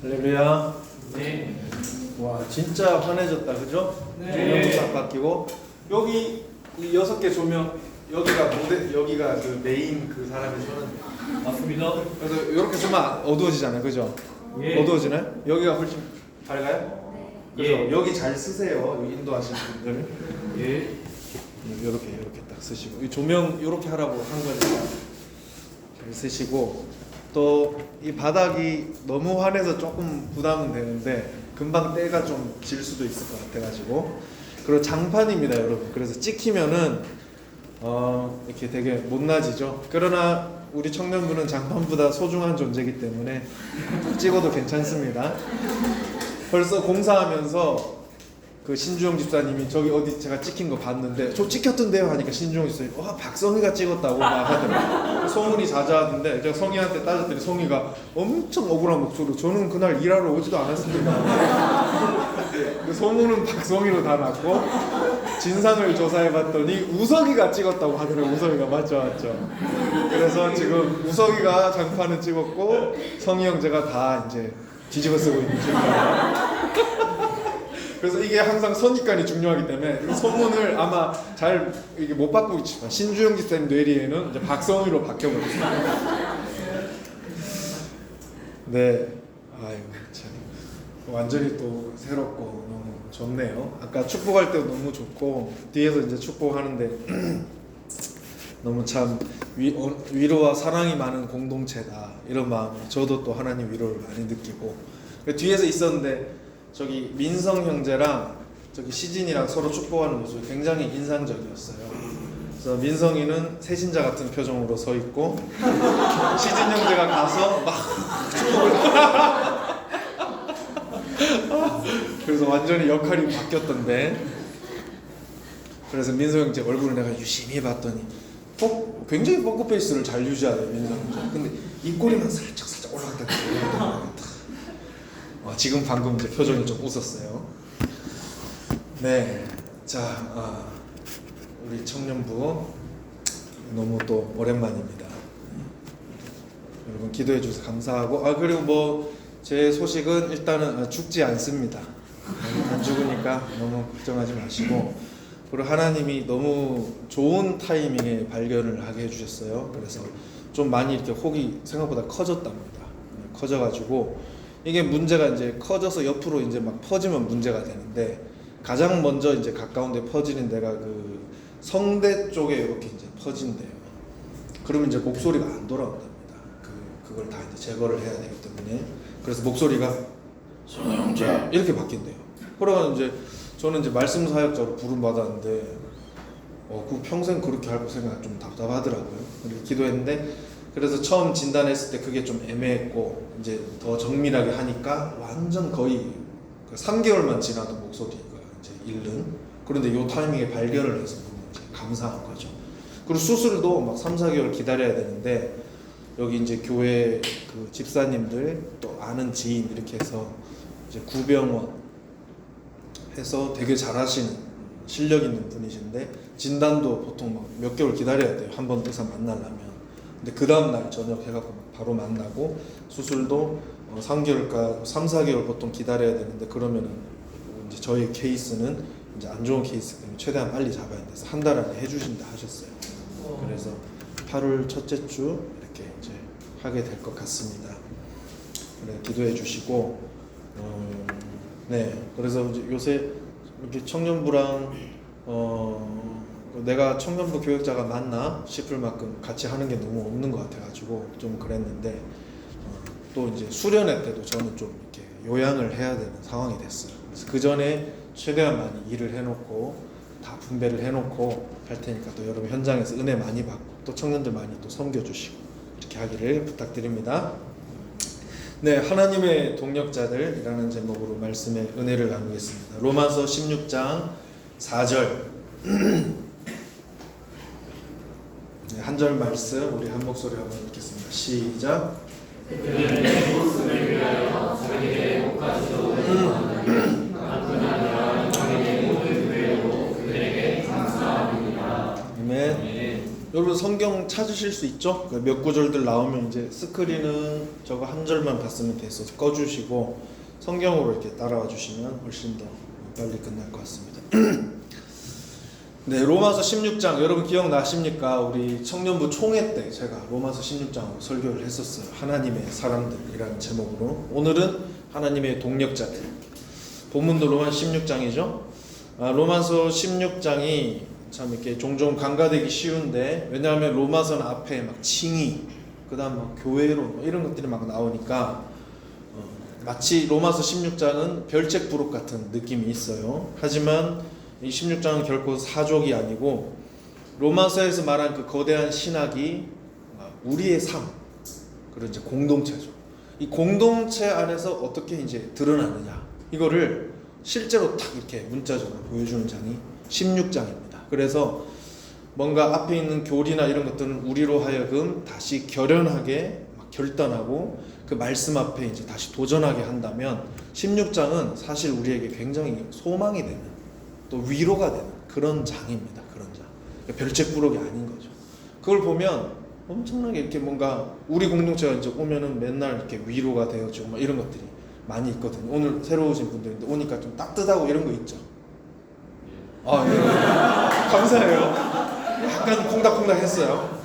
할렐루야. 네. 와, 진짜 환해졌다, 그죠? 네. 조명 딱 바뀌고 여기 이 6개 조명 여기가 여기가 그 메인 그 사람의 손은 맞습니다. 그래서 이렇게 쓰면 어두워지잖아요, 그죠? 예. 어두워지나요? 여기가 훨씬 밝아요? 그래서 예. 여기 잘 쓰세요, 여기 인도하시는 분들. 예. 이렇게 딱 쓰시고 이 조명 이렇게 하라고 한 거니까 잘 쓰시고 또 이 바닥이 너무 환해서 조금 부담은 되는데 금방 때가 좀 질 수도 있을 것 같아가지고 그리고 장판입니다, 여러분. 그래서 찍히면은 이렇게 되게 못나지죠. 그러나 우리 청년부는 장판보다 소중한 존재이기 때문에 찍어도 괜찮습니다. 벌써 공사하면서 그 신주영 집사님이 저기 어디 제가 찍힌 거 봤는데 저 찍혔던데요 하니까 신주영 집사님이 와 박성희가 찍었다고 막 하더라고요. 소문이 자자하던데 제가 성희한테 따졌더니 성희가 엄청 억울한 목소리로 저는 그날 일하러 오지도 않았습니다. 그 소문은 박성희로 다 났고 진상을 조사해봤더니 우석이가 찍었다고 하더라고요. 우석이가 맞죠. 그래서 지금 우석이가 장판을 찍었고 성희 형제가 다 이제 뒤집어 쓰고 있는 중입니다. 그래서 이게 항상 선입관이 중요하기 때문에 이 소문을 아마 잘 이게 못 바꾸고 있지만 신주영 집사님 뇌리에는 이제 박성희로 바뀌어버렸습니다. 네, 아유 참 완전히 또 새롭고 너무 좋네요. 아까 축복할 때도 너무 좋고 뒤에서 이제 축복하는데 너무 참 위로와 사랑이 많은 공동체다 이런 마음. 저도 또 하나님 위로를 많이 느끼고 뒤에서 있었는데. 저기 민성 형제랑 저기 시진이랑 서로 축복하는 모습이 굉장히 인상적이었어요. 그래서 민성이는 새신자 같은 표정으로 서 있고 시진 형제가 가서 막 축복을 그래서 완전히 역할이 바뀌었던데. 그래서 민성 형제 얼굴을 내가 유심히 봤더니 굉장히 포크페이스를 잘 유지하네요, 민성 형제. 근데 입꼬리만 살짝 올라갔다 내려갔다. 지금 방금 이제 표정이 좀 웃었어요. 네, 자, 우리 청년부 너무 또 오랜만입니다. 여러분 기도해 주셔서 감사하고 그리고 뭐 제 소식은 일단은 죽지 않습니다. 안 죽으니까 너무 걱정하지 마시고 그리고 하나님이 너무 좋은 타이밍에 발견을 하게 해주셨어요. 그래서 좀 많이 이렇게 혹이 생각보다 커졌답니다. 커져가지고 이게 문제가 이제 커져서 옆으로 이제 막 퍼지면 문제가 되는데 가장 먼저 이제 가까운데 퍼지는 데가 그 성대 쪽에 이렇게 이제 퍼진대요. 그러면 이제 목소리가 안 돌아온답니다. 그걸 다 이제 제거를 해야 되기 때문에 그래서 목소리가 성형제 이렇게 바뀐대요. 그러면 이제 저는 이제 말씀 사역자로 부름 받았는데 그 평생 그렇게 할 생각 좀 답답하더라고요. 이렇게 기도했는데. 그래서 처음 진단했을 때 그게 좀 애매했고 이제 더 정밀하게 하니까 완전 거의 3개월만 지나도 목소리가 이제 잃는. 그런데 요 타이밍에 발견을 해서 너무 이제 감사한 거죠. 그리고 수술도 막 3-4개월 기다려야 되는데 여기 이제 교회 그 집사님들 또 아는 지인 이렇게 해서 이제 구병원 해서 되게 잘하시는 실력 있는 분이신데 진단도 보통 막 몇 개월 기다려야 돼요. 한 번 의사 만나려면. 근데 그 다음날 저녁 해갖고 바로 만나고 수술도 3-4개월 보통 기다려야 되는데 그러면은 이제 저희 케이스는 이제 안 좋은 케이스 때문에 최대한 빨리 잡아야 돼서 한 달 안에 해주신다 하셨어요. 그래서 8월 첫째 주 이렇게 이제 하게 될 것 같습니다. 그래 기도해 주시고 네 그래서 이제 요새 이렇게 청년부랑 내가 청년부 교육자가 맞나 싶을 만큼 같이 하는 게 너무 없는 것 같아가지고 좀 그랬는데 또 이제 수련회 때도 저는 좀 이렇게 요양을 해야 되는 상황이 됐어요. 그래서 그 전에 최대한 많이 일을 해놓고 다 분배를 해놓고 할 테니까 또 여러분 현장에서 은혜 많이 받고 또 청년들 많이 또 섬겨주시고 이렇게 하기를 부탁드립니다. 네, 하나님의 동력자들이라는 제목으로 말씀의 은혜를 나누겠습니다. 로마서 16장 4절 네, 한 절 말씀 우리 한 목소리 한번 읽겠습니다. 시작. 아멘. 여러분 성경 성경 찾으실 수 있죠? 몇 구절들 나오면 이제 스크린은 저거 한 절만 봤으면 돼서 꺼주시고 성경으로 이렇게 따라와 주시면 훨씬 더 빨리 끝날 것 같습니다. 네, 로마서 16장 여러분 기억나십니까? 우리 청년부 총회 때 제가 로마서 16장으로 설교를 했었어요. 하나님의 사람들이라는 제목으로. 오늘은 하나님의 동력자들. 본문도 로마서 16장이죠. 로마서 16장이 참 이렇게 종종 간과되기 쉬운데, 왜냐하면 로마서는 앞에 막 칭의, 그다음 막 교회론 이런 것들이 막 나오니까 마치 로마서 16장은 별책 부록 같은 느낌이 있어요. 하지만 이 16장은 결코 사족이 아니고 로마서에서 말한 그 거대한 신학이 우리의 삶, 그리고 이제 공동체죠. 이 공동체 안에서 어떻게 이제 드러나느냐, 이거를 실제로 딱 이렇게 문자적으로 보여주는 장이 16장입니다. 그래서 뭔가 앞에 있는 교리나 이런 것들은 우리로 하여금 다시 결연하게 막 결단하고 그 말씀 앞에 이제 다시 도전하게 한다면 16장은 사실 우리에게 굉장히 소망이 되는, 또 위로가 되는 그런 장입니다. 그런 장. 별책 부록이 아닌 거죠. 그걸 보면 엄청나게 이렇게 뭔가 우리 공동체가 이제 오면은 맨날 이렇게 위로가 되어지고 막 이런 것들이 많이 있거든요. 오늘 새로 오신 분들인데 오니까 좀 따뜻하고 이런 거 있죠. 아, 네. 감사해요. 약간 콩닥콩닥 했어요.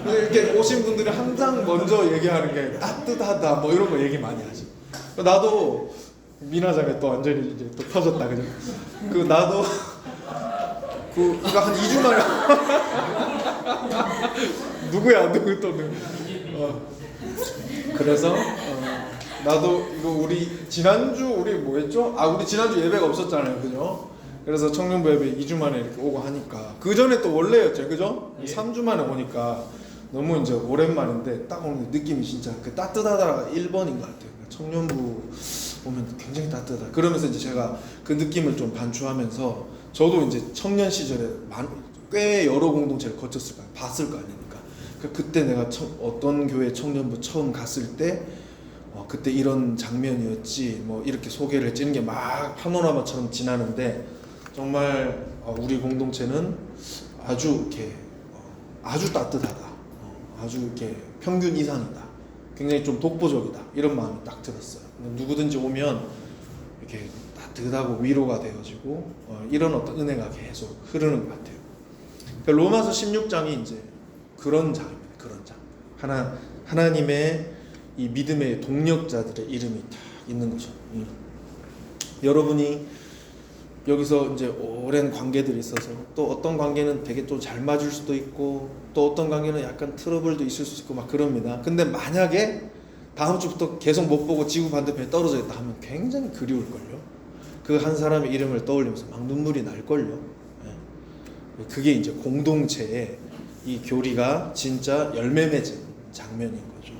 이렇게 오신 분들이 항상 먼저 얘기하는 게 따뜻하다 뭐 이런 거 얘기 많이 하지. 나도 미나장에 또 완전히 이제 또 터졌다, 그죠? 나도 이거 한 2주 만에 누구야 누구 또 그래서 나도 이거 우리 지난주 우리 뭐 했죠? 우리 지난주 예배가 없었잖아요, 그죠? 그래서 청년부 예배 2주 만에 이렇게 오고 하니까 그 전에 또 원래였죠, 그죠? 3주 만에 오니까 너무 이제 오랜만인데 딱 오늘 느낌이 진짜 그 따뜻하다가 1번인 것 같아요. 청년부 오면 굉장히 따뜻하다. 그러면서 이제 제가 그 느낌을 좀 반추하면서 저도 이제 청년 시절에 꽤 여러 공동체를 거쳤을 거예요. 봤을 거 아닙니까? 그때 내가 어떤 교회 청년부 처음 갔을 때 그때 이런 장면이었지 뭐 이렇게 소개를 해지는 게 막 파노라마처럼 지나는데, 정말 우리 공동체는 아주 이렇게 아주 따뜻하다, 아주 이렇게 평균 이상이다, 굉장히 좀 독보적이다, 이런 마음이 딱 들었어요. 누구든지 오면 이렇게 따뜻하고 위로가 되어지고 이런 어떤 은혜가 계속 흐르는 것 같아요. 그러니까 로마서 16장이 이제 그런 장입니다. 그런 장. 하나님의 이 믿음의 동력자들의 이름이 딱 있는 거죠. 여러분이 여기서 이제 오랜 관계들이 있어서 또 어떤 관계는 되게 또 잘 맞을 수도 있고 또 어떤 관계는 약간 트러블도 있을 수 있고 막 그럽니다. 근데 만약에 다음 주부터 계속 못 보고 지구 반대편에 떨어져 있다 하면 굉장히 그리울걸요. 그 한 사람의 이름을 떠올리면서 막 눈물이 날걸요. 그게 이제 공동체의 이 교리가 진짜 열매 맺은 장면인 거죠.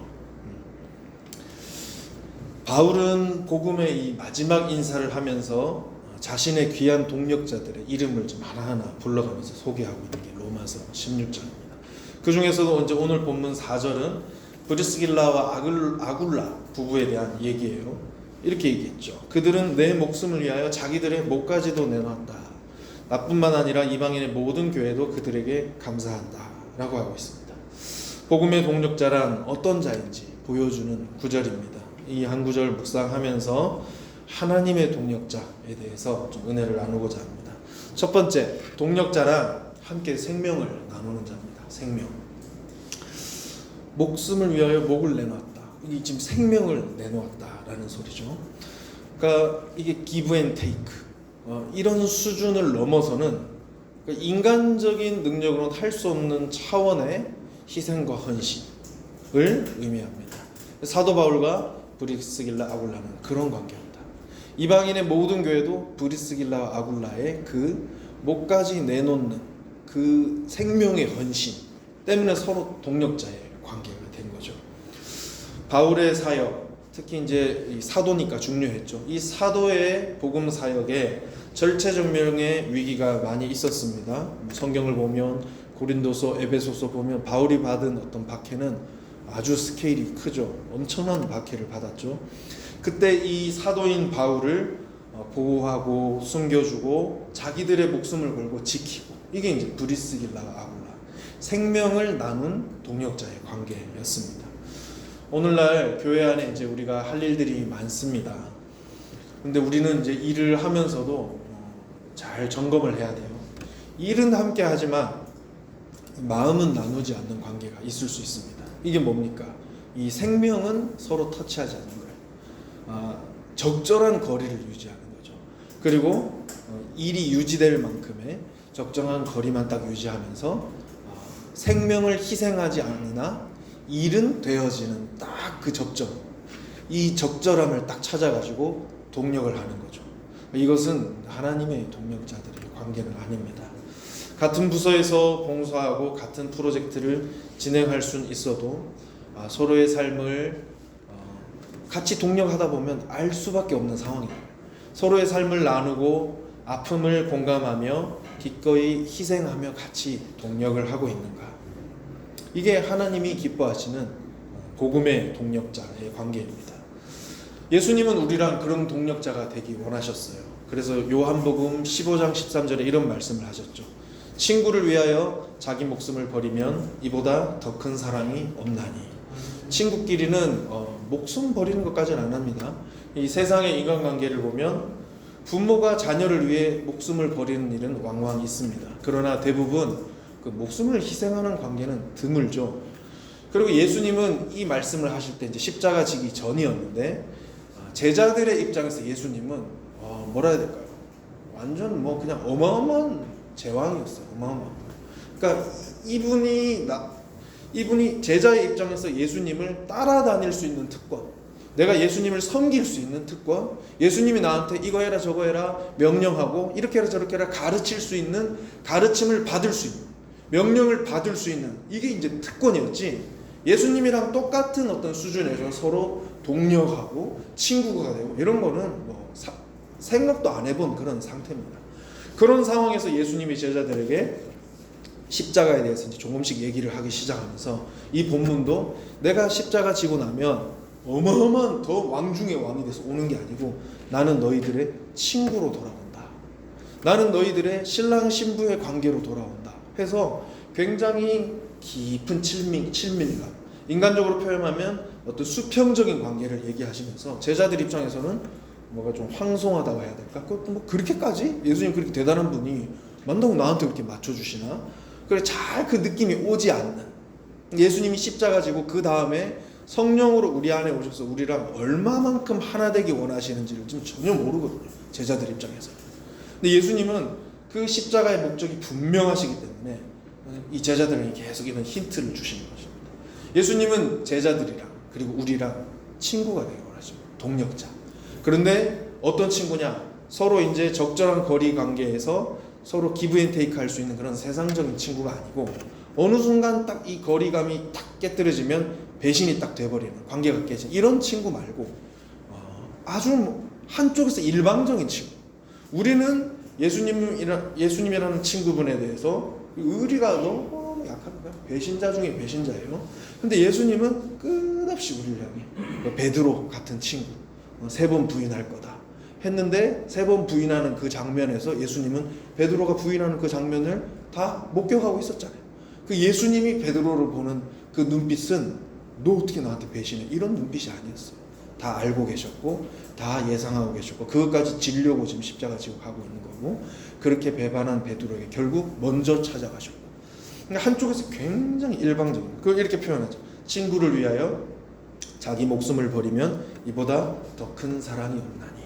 바울은 복음의 이 마지막 인사를 하면서 자신의 귀한 동력자들의 이름을 좀 하나하나 불러가면서 소개하고 있는 게 로마서 16장입니다. 그 중에서도 이제 오늘 본문 4절은 브리스길라와 아굴라 부부에 대한 얘기예요. 이렇게 얘기했죠. 그들은 내 목숨을 위하여 자기들의 목까지도 내놨다. 나뿐만 아니라 이방인의 모든 교회도 그들에게 감사한다 라고 하고 있습니다. 복음의 동력자란 어떤 자인지 보여주는 구절입니다. 이 한 구절 묵상하면서 하나님의 동력자에 대해서 좀 은혜를 나누고자 합니다. 첫 번째, 동력자란 함께 생명을 나누는 자입니다. 생명. 목숨을 위하여 목을 내놓았다. 이게 지금 생명을 내놓았다라는 소리죠. 그러니까 이게 give and take. 이런 수준을 넘어서는 그러니까 인간적인 능력으로는 할 수 없는 차원의 희생과 헌신을 의미합니다. 사도 바울과 브리스길라 아굴라는 그런 관계입니다. 이방인의 모든 교회도 브리스길라와 아굴라의 그 목까지 내놓는 그 생명의 헌신 때문에 서로 동력자의 관계가 된 거죠. 바울의 사역, 특히 이제 이 사도니까 중요했죠. 이 사도의 복음 사역에 절체절명의 위기가 많이 있었습니다. 성경을 보면 고린도서, 에베소서 보면 바울이 받은 어떤 박해는 아주 스케일이 크죠. 엄청난 박해를 받았죠. 그때 이 사도인 바울을 보호하고 숨겨주고 자기들의 목숨을 걸고 지키고, 이게 이제 브리스길라와 아굴라. 생명을 나눈 동력자의 관계였습니다. 오늘날 교회 안에 이제 우리가 할 일들이 많습니다. 근데 우리는 이제 일을 하면서도 잘 점검을 해야 돼요. 일은 함께 하지만 마음은 나누지 않는 관계가 있을 수 있습니다. 이게 뭡니까? 이 생명은 서로 터치하지 않는 거예요. 적절한 거리를 유지하는 거죠. 그리고 일이 유지될 만큼의 적정한 거리만 딱 유지하면서 생명을 희생하지 않으나 일은 되어지는 딱 그 적정, 이 적절함을 딱 찾아가지고 동력을 하는 거죠. 이것은 하나님의 동력자들의 관계는 아닙니다. 같은 부서에서 봉사하고 같은 프로젝트를 진행할 수는 있어도 서로의 삶을 같이 동력하다 보면 알 수밖에 없는 상황이에요. 서로의 삶을 나누고 아픔을 공감하며 기꺼이 희생하며 같이 동력을 하고 있는가. 이게 하나님이 기뻐하시는 복음의 동력자의 관계입니다. 예수님은 우리랑 그런 동력자가 되기 원하셨어요. 그래서 요한복음 15장 13절에 이런 말씀을 하셨죠. 친구를 위하여 자기 목숨을 버리면 이보다 더 큰 사랑이 없나니. 친구끼리는 목숨 버리는 것까지는 안 합니다. 이 세상의 인간관계를 보면 부모가 자녀를 위해 목숨을 버리는 일은 왕왕 있습니다. 그러나 대부분 그 목숨을 희생하는 관계는 드물죠. 그리고 예수님은 이 말씀을 하실 때 이제 십자가 지기 전이었는데 제자들의 입장에서 예수님은 뭐라 해야 될까요? 완전 뭐 그냥 어마어마한 제왕이었어요. 어마어마한. 그러니까 이분이 제자의 입장에서 예수님을 따라다닐 수 있는 특권, 내가 예수님을 섬길 수 있는 특권, 예수님이 나한테 이거 해라 저거 해라 명령하고 이렇게 해라 저렇게 해라 가르칠 수 있는, 가르침을 받을 수 있는, 명령을 받을 수 있는, 이게 이제 특권이었지, 예수님이랑 똑같은 어떤 수준에서 서로 동력하고 친구가 되고 이런 거는 뭐 생각도 안 해본 그런 상태입니다. 그런 상황에서 예수님이 제자들에게 십자가에 대해서 이제 조금씩 얘기를 하기 시작하면서 이 본문도 내가 십자가 지고 나면 어마어마한 더 왕 중의 왕이 돼서 오는 게 아니고 나는 너희들의 친구로 돌아온다. 나는 너희들의 신랑 신부의 관계로 돌아온다. 해서 굉장히 깊은 친밀감, 인간적으로 표현하면 어떤 수평적인 관계를 얘기하시면서 제자들 입장에서는 뭐가 좀 황송하다고 해야 될까? 뭐 그렇게까지? 예수님 그렇게 대단한 분이 만나고 나한테 그렇게 맞춰주시나? 그래 잘 그 느낌이 오지 않는, 예수님이 십자가 지고 그 다음에 성령으로 우리 안에 오셔서 우리랑 얼마만큼 하나 되기 원하시는지를 지금 전혀 모르거든요. 제자들 입장에서. 근데 예수님은 그 십자가의 목적이 분명하시기 때문에 이 제자들에게 계속 이런 힌트를 주시는 것입니다. 예수님은 제자들이랑 그리고 우리랑 친구가 되기 원하십니다. 동력자. 그런데 어떤 친구냐? 서로 이제 적절한 거리 관계에서 서로 기브 앤 테이크 할 수 있는 그런 세상적인 친구가 아니고 어느 순간 딱 이 거리감이 딱 깨뜨려지면 배신이 딱 돼버리는, 관계가 깨진 이런 친구 말고 아주 한쪽에서 일방적인 친구. 우리는 예수님이라는 친구분에 대해서 의리가 너무 약합니다. 배신자 중에 배신자예요. 근데 예수님은 끝없이 우리를 향해 베드로 같은 친구, 3번 부인할 거다 했는데 3번 부인하는 그 장면에서 예수님은 베드로가 부인하는 그 장면을 다 목격하고 있었잖아요. 그 예수님이 베드로를 보는 그 눈빛은 너 어떻게 나한테 배신해? 이런 눈빛이 아니었어요. 다 알고 계셨고 다 예상하고 계셨고 그것까지 지려고 지금 십자가 지고 가고 있는 거고, 그렇게 배반한 베드로에게 결국 먼저 찾아가셨고, 그러니까 한쪽에서 굉장히 일방적인, 그걸 이렇게 표현하죠. 친구를 위하여 자기 목숨을 버리면 이보다 더 큰 사랑이 없나니.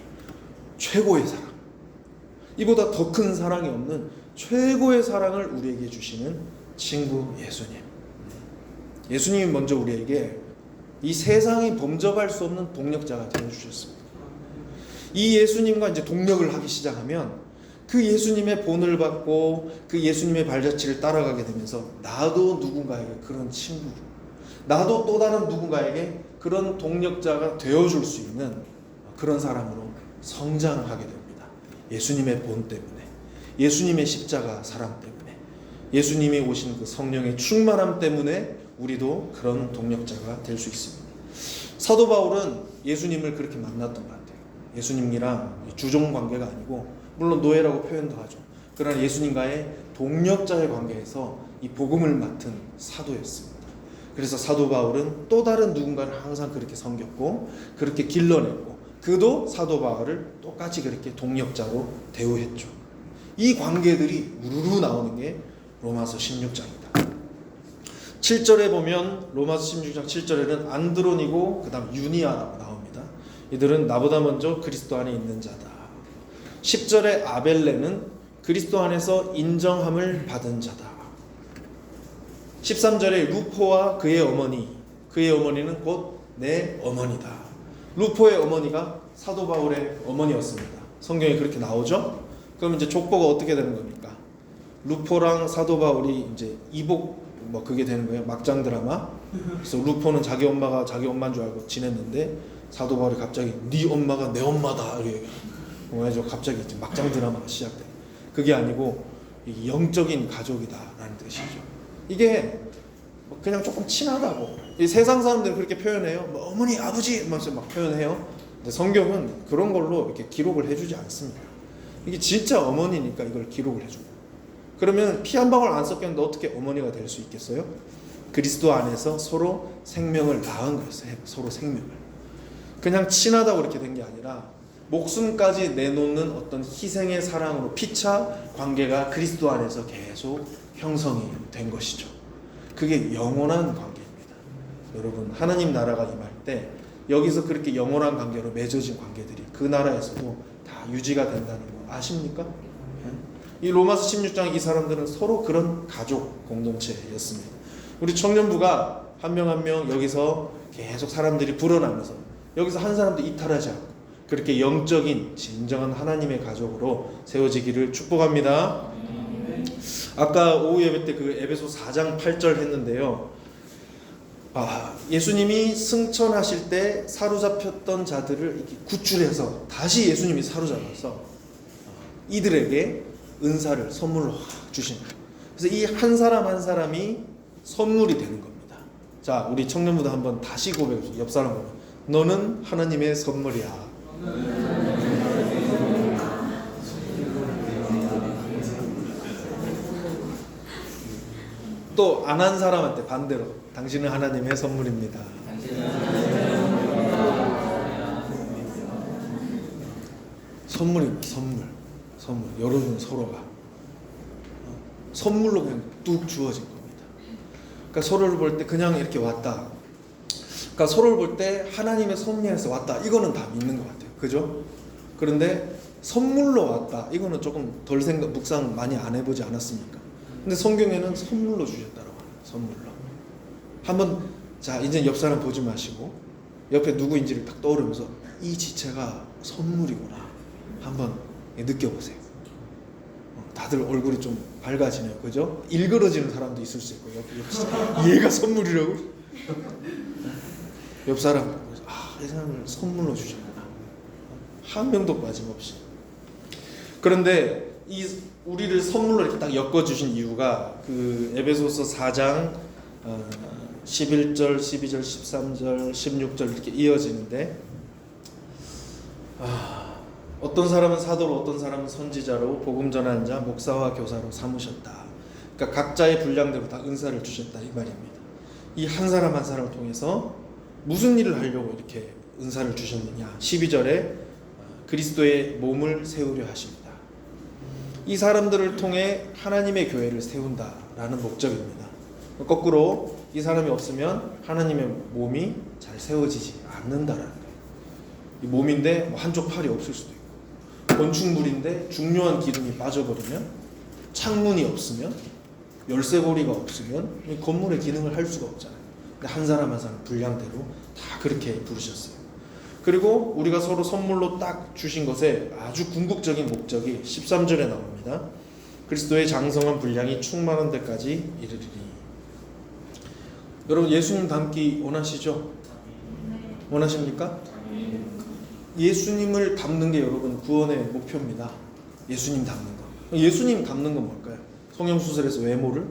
최고의 사랑, 이보다 더 큰 사랑이 없는 최고의 사랑을 우리에게 주시는 친구 예수님. 예수님이 먼저 우리에게 이 세상이 범접할 수 없는 동력자가 되어주셨습니다. 이 예수님과 이제 동력을 하기 시작하면 그 예수님의 본을 받고 그 예수님의 발자취를 따라가게 되면서 나도 누군가에게 그런 친구, 나도 또 다른 누군가에게 그런 동력자가 되어줄 수 있는 그런 사람으로 성장하게 됩니다. 예수님의 본 때문에, 예수님의 십자가 사랑 때문에, 예수님이 오신 그 성령의 충만함 때문에 우리도 그런 동력자가 될 수 있습니다. 사도 바울은 예수님을 그렇게 만났던 것 같아요. 예수님이랑 주종 관계가 아니고, 물론 노예라고 표현도 하죠. 그러나 예수님과의 동력자의 관계에서 이 복음을 맡은 사도였습니다. 그래서 사도 바울은 또 다른 누군가를 항상 그렇게 섬겼고 그렇게 길러냈고 그도 사도 바울을 똑같이 그렇게 동력자로 대우했죠. 이 관계들이 우르르 나오는 게 로마서 16장입니다. 7절에 보면 로마서 16장 7절에는 안드로니고 그 다음 유니아라고 나옵니다. 이들은 나보다 먼저 그리스도 안에 있는 자다. 10절에 아벨레는 그리스도 안에서 인정함을 받은 자다. 13절에 루포와 그의 어머니는 곧 내 어머니다. 루포의 어머니가 사도 바울의 어머니였습니다. 성경에 그렇게 나오죠? 그럼 이제 족보가 어떻게 되는 겁니까? 루포랑 사도 바울이 이제 이복 그게 되는 거예요. 막장 드라마. 그래서 루포는 자기 엄마가 자기 엄마인 줄 알고 지냈는데 사도 바울이 갑자기 네 엄마가 내 엄마다 이렇게 그래서 갑자기 이제 막장 드라마가 시작돼. 그게 아니고 영적인 가족이다라는 뜻이죠. 이게 그냥 조금 친하다고 이 세상 사람들은 그렇게 표현해요. 어머니 아버지 하면서 막 표현해요. 근데 성경은 그런 걸로 이렇게 기록을 해주지 않습니다. 이게 진짜 어머니니까 이걸 기록을 해줍니다. 그러면 피 한 방울 안 섞였는데 어떻게 어머니가 될 수 있겠어요? 그리스도 안에서 서로 생명을 낳은 거였어요. 서로 생명을. 그냥 친하다고 그렇게 된 게 아니라 목숨까지 내놓는 어떤 희생의 사랑으로 피차 관계가 그리스도 안에서 계속 형성이 된 것이죠. 그게 영원한 관계입니다. 여러분 하나님 나라가 임할 때 여기서 그렇게 영원한 관계로 맺어진 관계들이 그 나라에서도 다 유지가 된다는 거 아십니까? 이 로마서 16장 이 사람들은 서로 그런 가족 공동체였습니다. 우리 청년부가 한 명 한 명 여기서 계속 사람들이 불어나면서 여기서 한 사람도 이탈하지 않고 그렇게 영적인 진정한 하나님의 가족으로 세워지기를 축복합니다. 아까 오후 예배 때 그 에베소 4장 8절 했는데요. 예수님이 승천하실 때 사로잡혔던 자들을 이렇게 구출해서 다시 예수님이 사로잡아서 이들에게 은사를 선물로 주신 거예요. 그래서 이 한 사람 한 사람이 선물이 되는 겁니다. 자, 우리 청년부도 한번 다시 고백해주세요. 옆 사람 보면 너는 하나님의 선물이야. 또 안 한 사람한테 반대로 당신은 하나님의 선물입니다. 선물입니다. 선물. 여러분 서로가 선물로 그냥 뚝 주어진 겁니다. 그러니까 서로를 볼 때 그냥 이렇게 왔다. 그러니까 서로를 볼 때 하나님의 섭리에서 왔다. 이거는 다 믿는 것 같아요. 그죠? 그런데 선물로 왔다. 이거는 조금 덜 묵상 많이 안 해보지 않았습니까? 근데 성경에는 선물로 주셨다라고 합니다. 선물로. 한번 자 이제 옆 사람 보지 마시고 옆에 누구인지를 딱 떠오르면서 이 지체가 선물이구나. 한번 느껴보세요. 다들 얼굴이 좀 밝아지네요. 그죠? 일그러지는 사람도 있을 수 있고 옆 얘가 선물이라고? 옆 사람 이 사람을 선물로 주셨구나. 한 명도 빠짐없이. 그런데 이 우리를 선물로 이렇게 딱 엮어주신 이유가 그 에베소서 4장 11절, 12절, 13절, 16절 이렇게 이어지는데 어떤 사람은 사도로 어떤 사람은 선지자로 복음 전하는 자 목사와 교사로 삼으셨다. 그러니까 각자의 분량대로 다 은사를 주셨다 이 말입니다. 이 한 사람 한 사람을 통해서 무슨 일을 하려고 이렇게 은사를 주셨느냐. 12절에 그리스도의 몸을 세우려 하십니다. 이 사람들을 통해 하나님의 교회를 세운다라는 목적입니다. 거꾸로 이 사람이 없으면 하나님의 몸이 잘 세워지지 않는다라는 거예요. 이 몸인데 한쪽 팔이 없을 수도 있고 건축물인데 중요한 기둥이 빠져버리면 창문이 없으면 열쇠고리가 없으면 이 건물의 기능을 할 수가 없잖아요. 근데 한 사람 한 사람 분량대로 다 그렇게 부르셨어요. 그리고 우리가 서로 선물로 딱 주신 것에 아주 궁극적인 목적이 13절에 나옵니다. 그리스도의 장성한 분량이 충만한 데까지 이르리니. 여러분 예수님 닮기 원하시죠? 원하십니까? 예수님을 닮는 게 여러분 구원의 목표입니다. 예수님 닮는 거. 예수님 닮는 건 뭘까요? 성형수술에서 외모를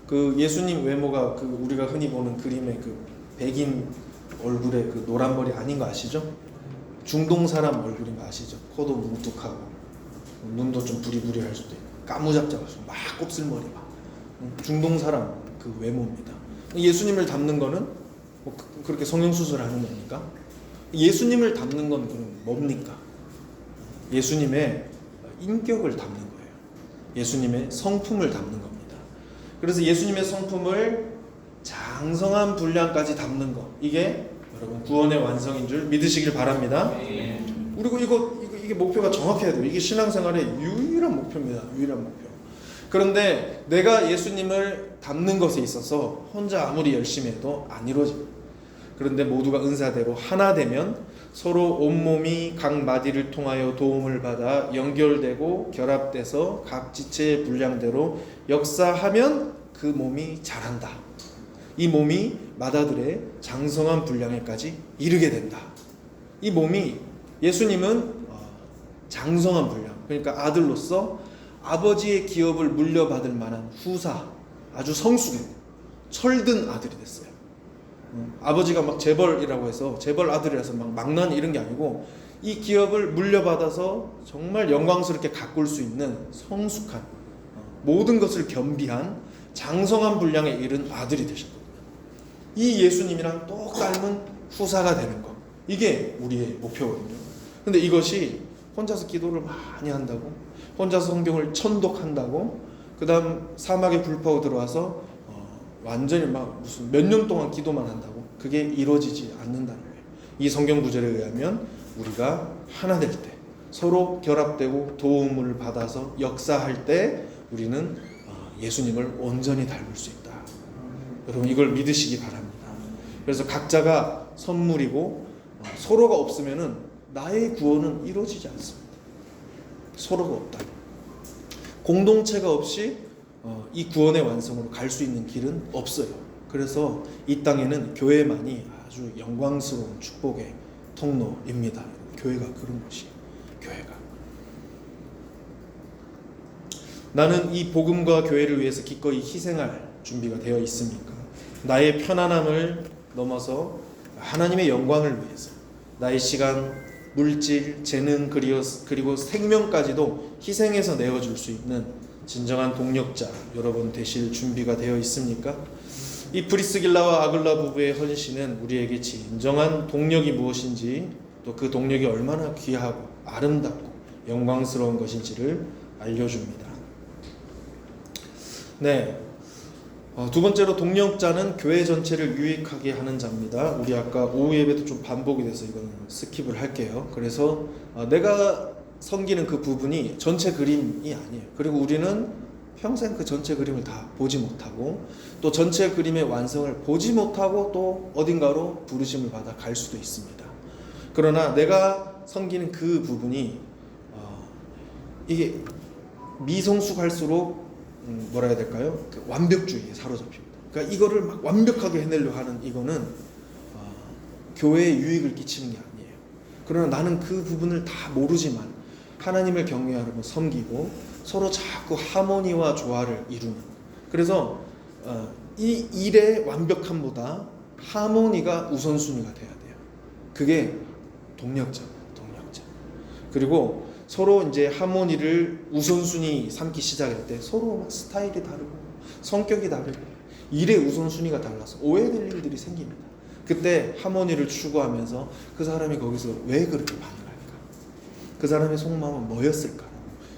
그 예수님 외모가 그 우리가 흔히 보는 그림의 그 백인 얼굴에 그 노란 머리 아닌 거 아시죠? 중동 사람 얼굴인 거 아시죠? 코도 뭉툭하고 눈도 좀 부리부리할 수도 있고 까무잡잡해서 막 곱슬머리 막 중동 사람 그 외모입니다. 예수님을 닮는 거는 뭐 그렇게 성형수술을 하는 겁니까? 예수님을 닮는 건 그럼 뭡니까? 예수님의 인격을 닮는 거예요. 예수님의 성품을 닮는 겁니다. 그래서 예수님의 성품을 장성한 분량까지 담는 거, 이게 여러분 구원의 완성인 줄 믿으시길 바랍니다. 그리고 이게 목표가 정확해야 돼요. 이게 신앙생활의 유일한 목표입니다. 유일한 목표. 그런데 내가 예수님을 닮는 것에 있어서 혼자 아무리 열심히 해도 안 이루어집니다. 그런데 모두가 은사대로 하나 되면 서로 온몸이 각 마디를 통하여 도움을 받아 연결되고 결합돼서 각 지체의 분량대로 역사하면 그 몸이 자란다. 이 몸이 마다들의 장성한 분량에까지 이르게 된다. 이 몸이, 예수님은 장성한 분량, 그러니까 아들로서 아버지의 기업을 물려받을 만한 후사, 아주 성숙한 철든 아들이 됐어요. 아버지가 막 재벌이라고 해서 재벌 아들이라서 막 망나니 이런 게 아니고 이 기업을 물려받아서 정말 영광스럽게 가꿀 수 있는 성숙한, 모든 것을 겸비한 장성한 분량에 이른 아들이 되셨거든요. 이 예수님이랑 똑 닮은 후사가 되는 것, 이게 우리의 목표거든요. 근데 이것이 혼자서 기도를 많이 한다고, 혼자서 성경을 천독한다고, 그 다음 사막에 불파고 들어와서 완전히 막 무슨 몇 년 동안 기도만 한다고, 그게 이루어지지 않는다는 거예요. 이 성경 구절에 의하면 우리가 하나 될 때, 서로 결합되고 도움을 받아서 역사할 때 우리는 예수님을 온전히 닮을 수 있다. 여러분 이걸 믿으시기 바랍니다. 그래서 각자가 선물이고 서로가 없으면은 나의 구원은 이루어지지 않습니다. 서로가 없다. 공동체가 없이 이 구원의 완성으로 갈 수 있는 길은 없어요. 그래서 이 땅에는 교회만이 아주 영광스러운 축복의 통로입니다. 교회가 그런 곳이에요. 교회가. 나는 이 복음과 교회를 위해서 기꺼이 희생할 준비가 되어 있습니까? 나의 편안함을 넘어서 하나님의 영광을 위해서 나의 시간, 물질, 재능 그리고 생명까지도 희생해서 내어줄 수 있는 진정한 동력자 여러분 되실 준비가 되어 있습니까? 이 브리스길라와 아글라 부부의 헌신은 우리에게 진정한 동력이 무엇인지, 또 그 동력이 얼마나 귀하고 아름답고 영광스러운 것인지를 알려줍니다. 네, 두 번째로 동력자는 교회 전체를 유익하게 하는 자입니다. 우리 아까 오후 예배도 좀 반복이 돼서 이건 스킵을 할게요. 그래서 내가 섬기는 그 부분이 전체 그림이 아니에요. 그리고 우리는 평생 그 전체 그림을 다 보지 못하고, 또 전체 그림의 완성을 보지 못하고 또 어딘가로 부르심을 받아 갈 수도 있습니다. 그러나 내가 섬기는 그 부분이 이게 미성숙할수록 뭐라 해야 될까요? 그 완벽주의에 사로잡힙니다. 그러니까 이거를 막 완벽하게 해내려 하는 이거는 교회에 유익을 끼치는 게 아니에요. 그러나 나는 그 부분을 다 모르지만 하나님을 경외하려고 섬기고 서로 자꾸 하모니와 조화를 이루는. 그래서 이 일의 완벽함보다 하모니가 우선순위가 돼야 돼요. 그게 동력자입니다. 동력자. 그리고 서로 이제 하모니를 우선순위 삼기 시작할 때 서로 막 스타일이 다르고 성격이 다르고 일의 우선순위가 달라서 오해될 일들이 생깁니다. 그때 하모니를 추구하면서 그 사람이 거기서 왜 그렇게 반응할까? 그 사람의 속마음은 뭐였을까?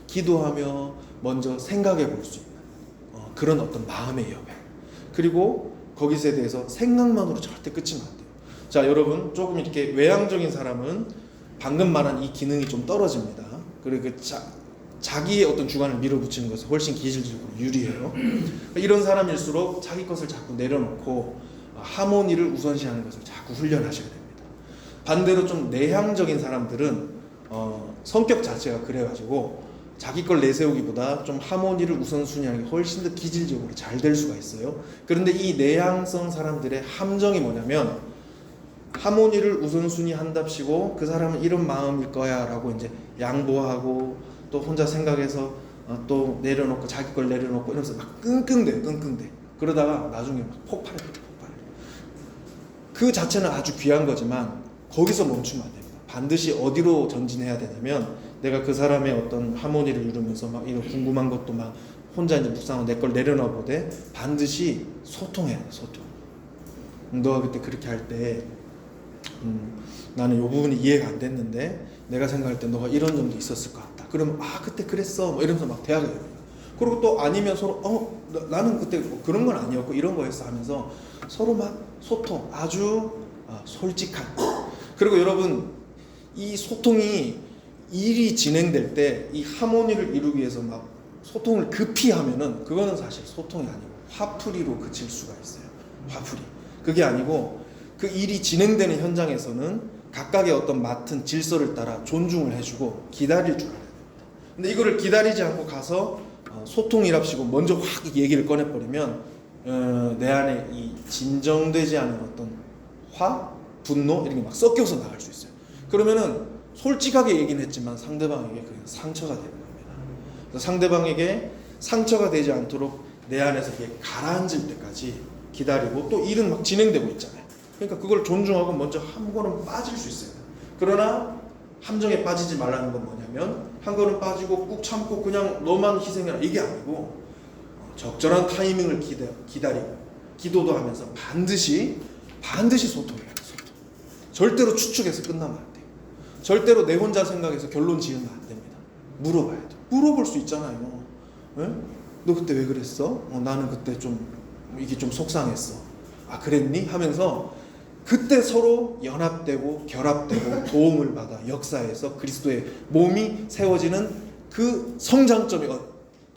기도하며 먼저 생각해 볼 수 있는 그런 어떤 마음의 여백. 그리고 거기서에 대해서 생각만으로 절대 끝이면 안 돼요. 자, 여러분 조금 이렇게 외향적인 사람은 방금 말한 이 기능이 좀 떨어집니다. 그리고 자기의 어떤 주관을 밀어붙이는 것은 훨씬 기질적으로 유리해요. 이런 사람일수록 자기 것을 자꾸 내려놓고 하모니를 우선시하는 것을 자꾸 훈련하셔야 됩니다. 반대로 좀 내향적인 사람들은 성격 자체가 그래가지고 자기 걸 내세우기보다 좀 하모니를 우선순위하는 게 훨씬 더 기질적으로 잘 될 수가 있어요. 그런데 이 내향성 사람들의 함정이 뭐냐면, 하모니를 우선순위 한답시고 그 사람은 이런 마음일 거야 라고 이제 양보하고 또 혼자 생각해서 또 내려놓고 자기 걸 내려놓고 이러면서 막 끙끙대. 그러다가 나중에 막 폭발해. 그 자체는 아주 귀한 거지만 거기서 멈추면 안 됩니다. 반드시 어디로 전진해야 되냐면 내가 그 사람의 어떤 하모니를 이루면서 막 이런 궁금한 것도 막 혼자 이제 묵상하고 내 걸 내려놔 보되 반드시 소통해야 돼. 소통. 너가 그때 그렇게 할 때 나는 이 부분이 이해가 안 됐는데 내가 생각할 때 너가 이런 점도 있었을 것 같다. 그러면 그때 그랬어 뭐 이러면서 막 대화가 돼요. 그리고 또 아니면 서로 나는 그때 뭐 그런 건 아니었고 이런 거였어 하면서 서로 막 소통 아주 솔직한. 그리고 여러분 이 소통이 일이 진행될 때 이 하모니를 이루기 위해서 막 소통을 급히 하면은 그거는 사실 소통이 아니고 화풀이로 그칠 수가 있어요. 화풀이. 그게 아니고 그 일이 진행되는 현장에서는 각각의 어떤 맡은 질서를 따라 존중을 해주고 기다릴 줄 알아야 됩니다. 근데 이거를 기다리지 않고 가서 소통이랍시고 먼저 확 얘기를 꺼내버리면 내 안에 이 진정되지 않은 어떤 분노 이런 게 막 섞여서 나갈 수 있어요. 그러면은 솔직하게 얘기는 했지만 상대방에게 그냥 상처가 되는 겁니다. 그래서 상대방에게 상처가 되지 않도록 내 안에서 이게 가라앉을 때까지 기다리고 또 일은 막 진행되고 있잖아요. 그러니까 그걸 존중하고 먼저 한 걸음 빠질 수 있어요. 그러나 함정에 빠지지 말라는 건 뭐냐면 한 걸음 빠지고 꾹 참고 그냥 너만 희생해라 이게 아니고 적절한 타이밍을 기다리고 기도도 하면서 반드시 소통해야 돼요. 소통. 절대로 추측해서 끝나면 안 돼요. 절대로 내 혼자 생각해서 결론 지으면 안 됩니다. 물어봐야 돼요. 물어볼 수 있잖아요. 네? 너 그때 왜 그랬어? 나는 그때 이게 좀 속상했어. 그랬니? 하면서 그때 서로 연합되고 결합되고 도움을 받아 역사에서 그리스도의 몸이 세워지는 그 성장점이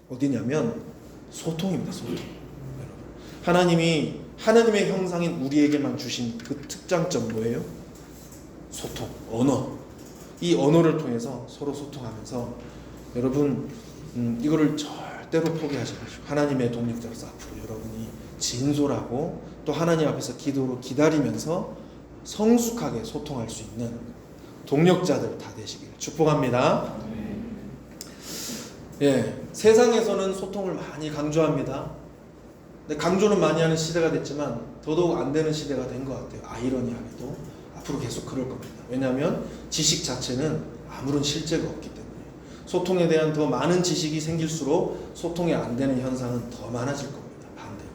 어디냐면 소통입니다. 소통. 하나님의 형상인 우리에게만 주신 그 특장점 뭐예요? 소통, 언어. 이 언어를 통해서 서로 소통하면서 여러분 이거를 절대로 포기하지 마시고 하나님의 동력자로서 앞으로 여러분이 진솔하고 또 하나님 앞에서 기도로 기다리면서 성숙하게 소통할 수 있는 동력자들 다 되시길 축복합니다. 세상에서는 소통을 많이 강조합니다. 근데 강조는 많이 하는 시대가 됐지만 더더욱 안 되는 시대가 된 것 같아요. 아이러니하게도 앞으로 계속 그럴 겁니다. 왜냐하면 지식 자체는 아무런 실제가 없기 때문에 소통에 대한 더 많은 지식이 생길수록 소통이 안 되는 현상은 더 많아질 겁니다. 반대로.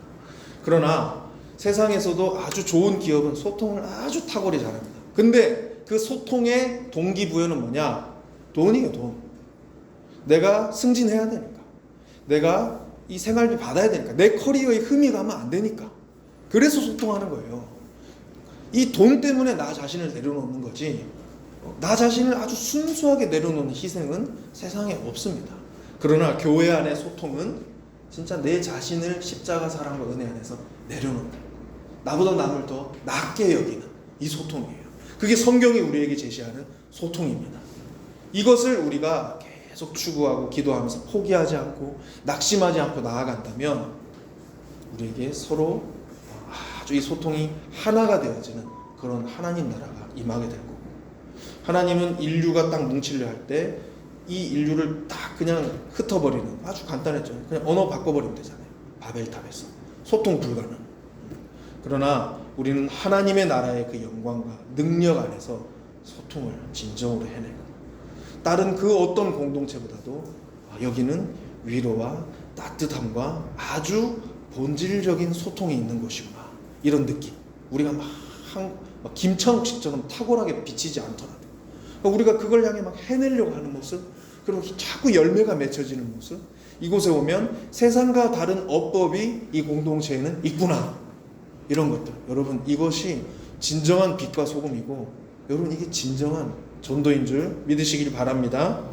그러나 세상에서도 아주 좋은 기업은 소통을 아주 탁월히 잘합니다. 근데 그 소통의 동기부여는 뭐냐? 돈이에요, 돈. 내가 승진해야 되니까. 내가 이 생활비 받아야 되니까. 내 커리어에 흠이 가면 안 되니까. 그래서 소통하는 거예요. 이 돈 때문에 나 자신을 내려놓는 거지. 나 자신을 아주 순수하게 내려놓는 희생은 세상에 없습니다. 그러나 교회 안의 소통은 진짜 내 자신을 십자가 사랑과 은혜 안에서 내려놓는다. 나보다 남을 더 낮게 여기는 이 소통이에요. 그게 성경이 우리에게 제시하는 소통입니다. 이것을 우리가 계속 추구하고 기도하면서 포기하지 않고 낙심하지 않고 나아간다면 우리에게 서로 아주 이 소통이 하나가 되어지는 그런 하나님 나라가 임하게 될 거고, 하나님은 인류가 딱 뭉치려 할 때 이 인류를 딱 그냥 흩어버리는, 아주 간단했죠. 그냥 언어 바꿔버리면 되잖아요. 바벨탑에서 소통 불가능. 그러나 우리는 하나님의 나라의 그 영광과 능력 안에서 소통을 진정으로 해내고, 다른 그 어떤 공동체보다도 여기는 위로와 따뜻함과 아주 본질적인 소통이 있는 곳이구나, 이런 느낌. 우리가 막 김창욱씨처럼 탁월하게 비치지 않더라도 우리가 그걸 향해 막 해내려고 하는 모습, 그리고 자꾸 열매가 맺혀지는 모습, 이곳에 오면 세상과 다른 어법이 이 공동체에는 있구나, 이런 것들. 여러분, 이것이 진정한 빛과 소금이고, 여러분, 이게 진정한 전도인 줄 믿으시길 바랍니다.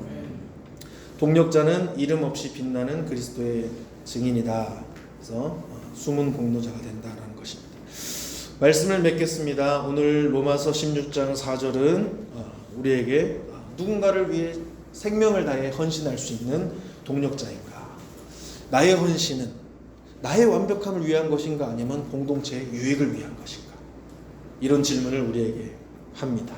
동력자는 이름 없이 빛나는 그리스도의 증인이다. 그래서 숨은 공로자가 된다라는 것입니다. 말씀을 맺겠습니다. 오늘 로마서 16장 4절은 우리에게 누군가를 위해 생명을 다해 헌신할 수 있는 동력자인가? 나의 헌신은 나의 완벽함을 위한 것인가, 아니면 공동체의 유익을 위한 것인가? 이런 질문을 우리에게 합니다.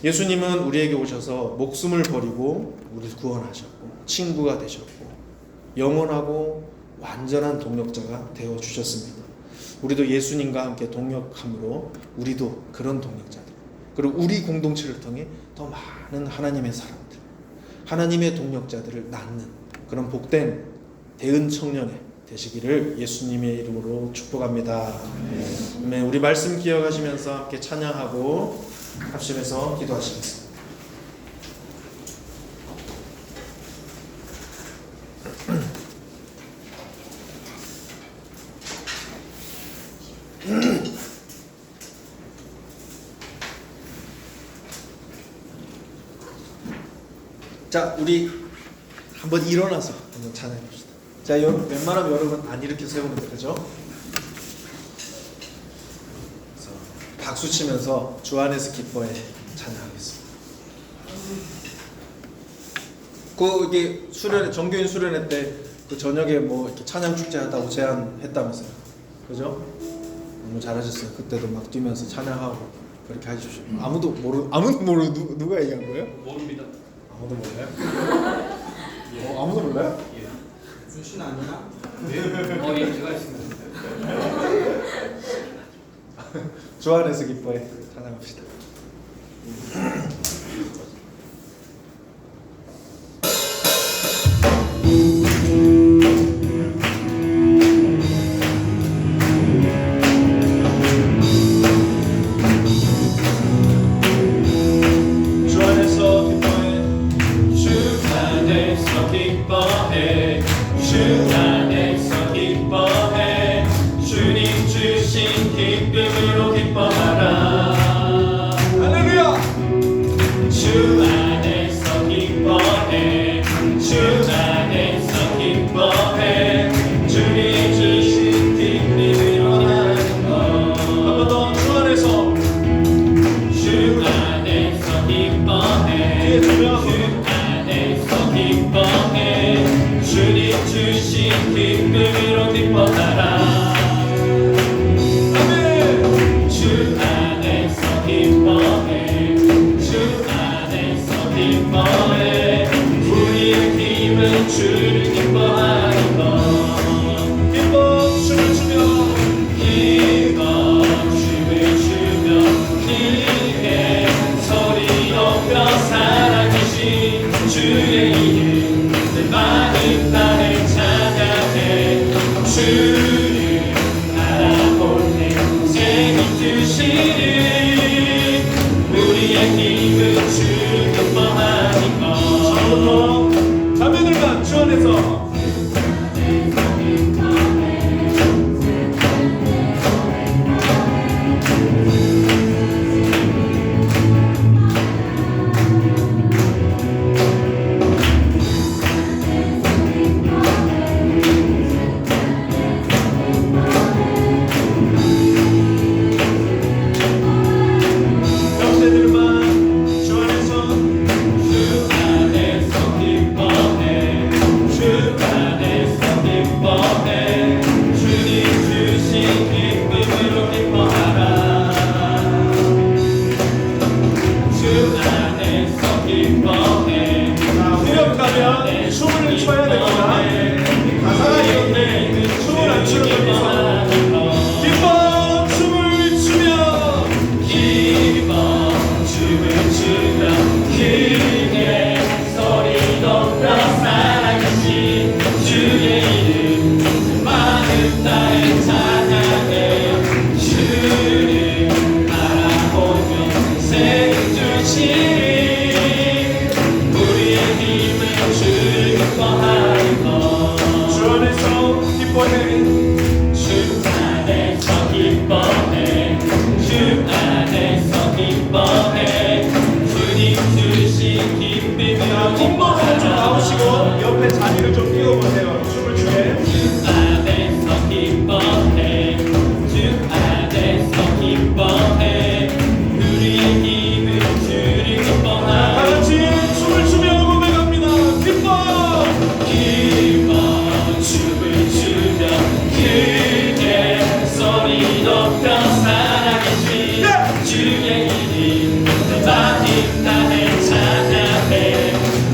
예수님은 우리에게 오셔서 목숨을 버리고 우리를 구원하셨고 친구가 되셨고 영원하고 완전한 동력자가 되어주셨습니다. 우리도 예수님과 함께 동력함으로 우리도 그런 동력자들, 그리고 우리 공동체를 통해 더 많은 하나님의 사람들, 하나님의 동력자들을 낳는 그런 복된 대은 청년회 되시기를 예수님의 이름으로 축복합니다. 아멘. 우리 말씀 기억하시면서 함께 찬양하고 합심해서 기도하시겠습니다. 자, 우리 한번 일어나서 한번 찬양해 봅시다. 자, 웬만하면 여러분 안 이렇게 세우면 되죠? 그래서 박수 치면서 주 안에서 기뻐해 찬양하겠습니다. 이게 수련회, 정교인 수련회 때 그 저녁에 뭐 이렇게 찬양 축제 하다고 제안했다면서요, 그죠? 너무 잘하셨어요. 그때도 막 뛰면서 찬양하고 그렇게 해주시고 아무도 모르 누가 얘기한 거예요? 모릅니다. 아무도 몰라요? 아무도 몰라요? 예. 준신 아니야? 예, 제가 있습니다. 주 안에서 기뻐해 찬양합시다.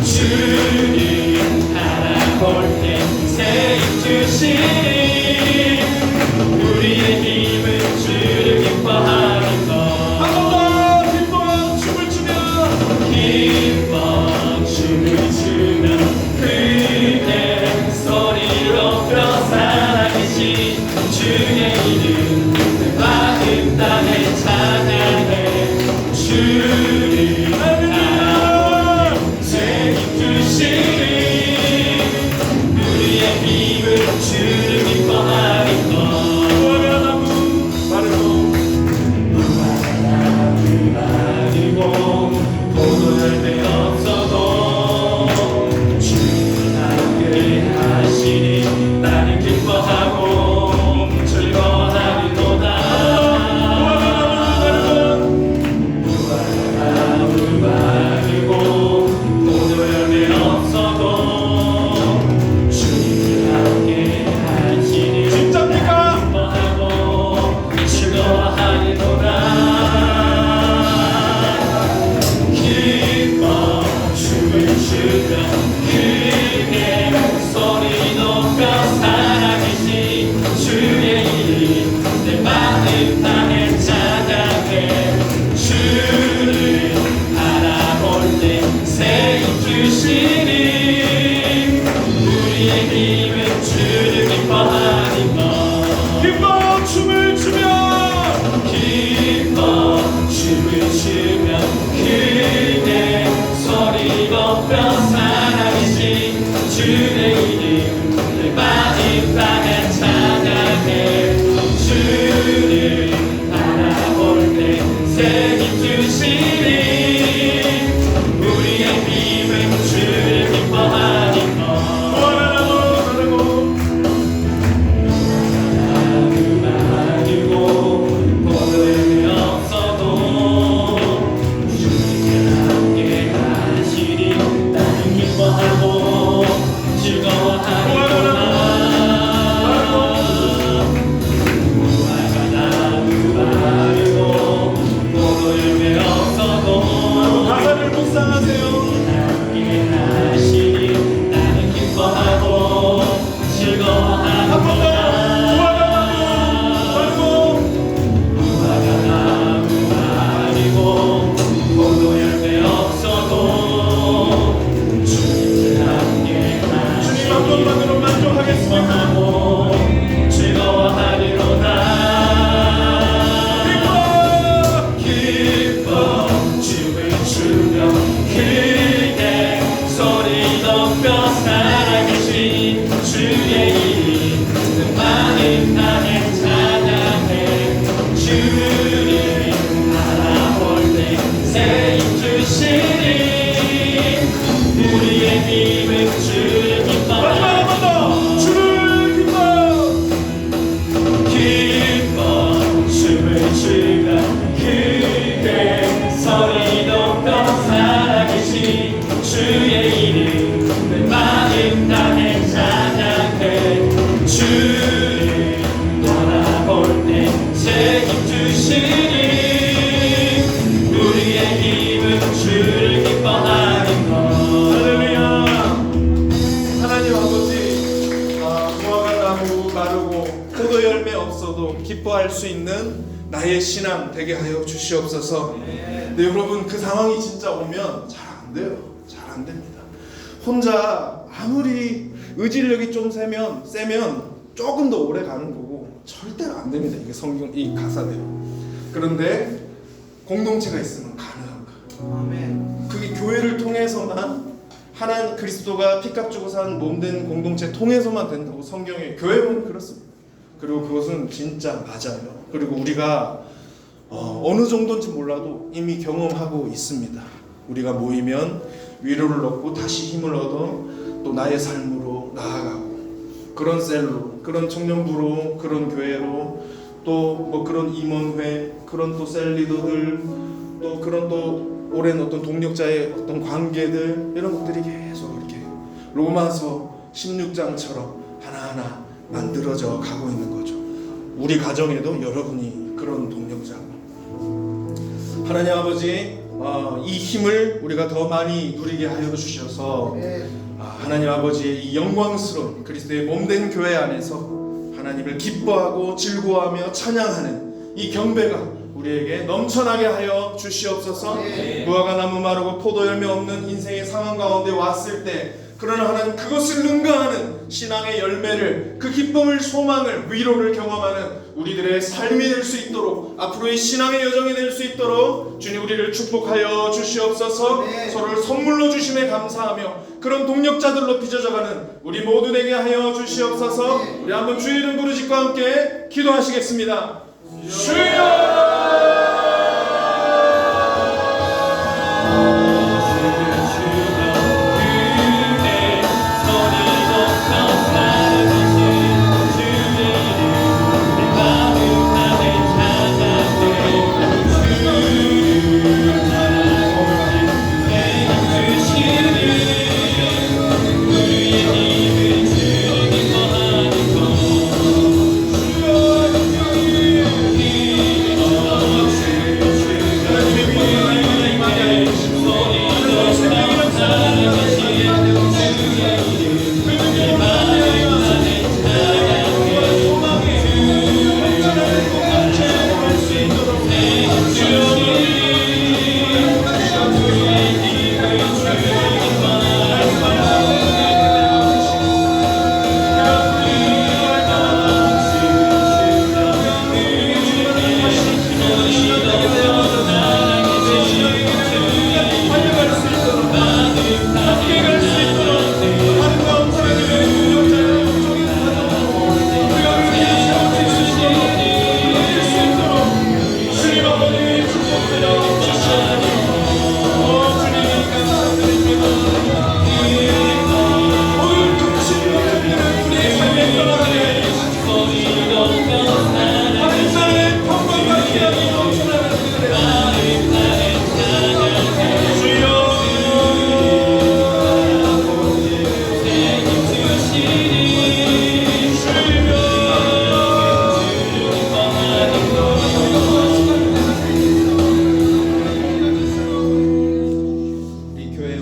주님 바라볼 때 주시니 우리의 힘은 주를 기뻐하니까 기뻐 춤을 추며 기뻐 춤을 추며 크게 소리 높여 살아계신 주의 이름 내 마음 다해 찬양해 주를 바라볼 때 새 힘 주시니 우리의 힘은 주를 기뻐하니까 나누고 포도의 없어도 주님과 함께 하시니 나는 기뻐하고 즐거워하리로다 무화과 나무 마르고 포도 열매 없어도 가사를 묵상하세요 함께 하시니 나는 기뻐하고 즐거워하리로다 무화과 나무 마르고 포도 열매 없어도 주님과 함께 주님 한 번만으로 만족하겠습니까? 즐거워하리로다 기뻐 춤을 추며 크게 소리 높여 살아계신 주의 이름 마음 다해 찬양해 주를 바라볼 때 새 힘 주시니 우리의 힘은 주를 기뻐하니까 주를 기뻐 춤을 추며 크게 소리 높여 살아계신 주의 이름 내 마음 다해 찬양해 주를 바라볼 때 새 힘 주시니 우리의 힘은 주를 기뻐하니까 할렐루야 하나님 아버지, 무화과 나무 마르고 포도 열매 없어도 기뻐할 수 있는 나의 신앙 되게 하여 주시옵소서. 네, 여러분 그 상황이 진짜 오면 잘 안 돼요. 잘 안 됩니다. 혼자 아무리 의지력이 좀 세면 조금 더 오래 가는 거고 절대로 안 됩니다. 이게 성경 이 가사대로. 그런데 공동체가 있으면 가능한 거예요. 아멘. 그게 교회를 통해서만 하나님 그리스도가 피값 주고 산 몸된 공동체 통해서만 된다고 성경에 교회는 그렇습니다. 그리고 그것은 진짜 맞아요. 그리고 우리가 어느 정도인지 몰라도 이미 경험하고 있습니다. 우리가 모이면 위로를 얻고 다시 힘을 얻어 또 나의 삶으로 나아가고 그런 셀로, 그런 청년부로, 그런 교회로 또 뭐 그런 임원회, 그런 또 셀 리더들 또 그런 또 오랜 어떤 동력자의 어떤 관계들 이런 것들이 계속 이렇게 로마서 16장처럼 하나하나 만들어져 가고 있는 거죠. 우리 가정에도 여러분이 그런 동력자고 하나님 아버지 이 힘을 우리가 더 많이 누리게 하여 주셔서 하나님 아버지의 이 영광스러운 그리스도의 몸된 교회 안에서 하나님을 기뻐하고 즐거워하며 찬양하는 이 경배가 우리에게 넘쳐나게 하여 주시옵소서. 무화과 나무 마르고 포도 열매 없는 인생의 상황 가운데 왔을 때 그러나 하나님 그것을 능가하는 신앙의 열매를 그 기쁨을 소망을 위로를 경험하는 우리들의 삶이 될 수 있도록 앞으로의 신앙의 여정이 될 수 있도록 주님 우리를 축복하여 주시옵소서. 서로를 선물로 주심에 감사하며 그런 동력자들로 빚어져가는 우리 모두 되게 하여 주시옵소서. 우리 한번 주의 이름 부르짖고 함께 기도하시겠습니다. 주여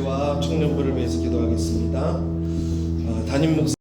저희와 청년부를 위해서 기도하겠습니다. 담임 목사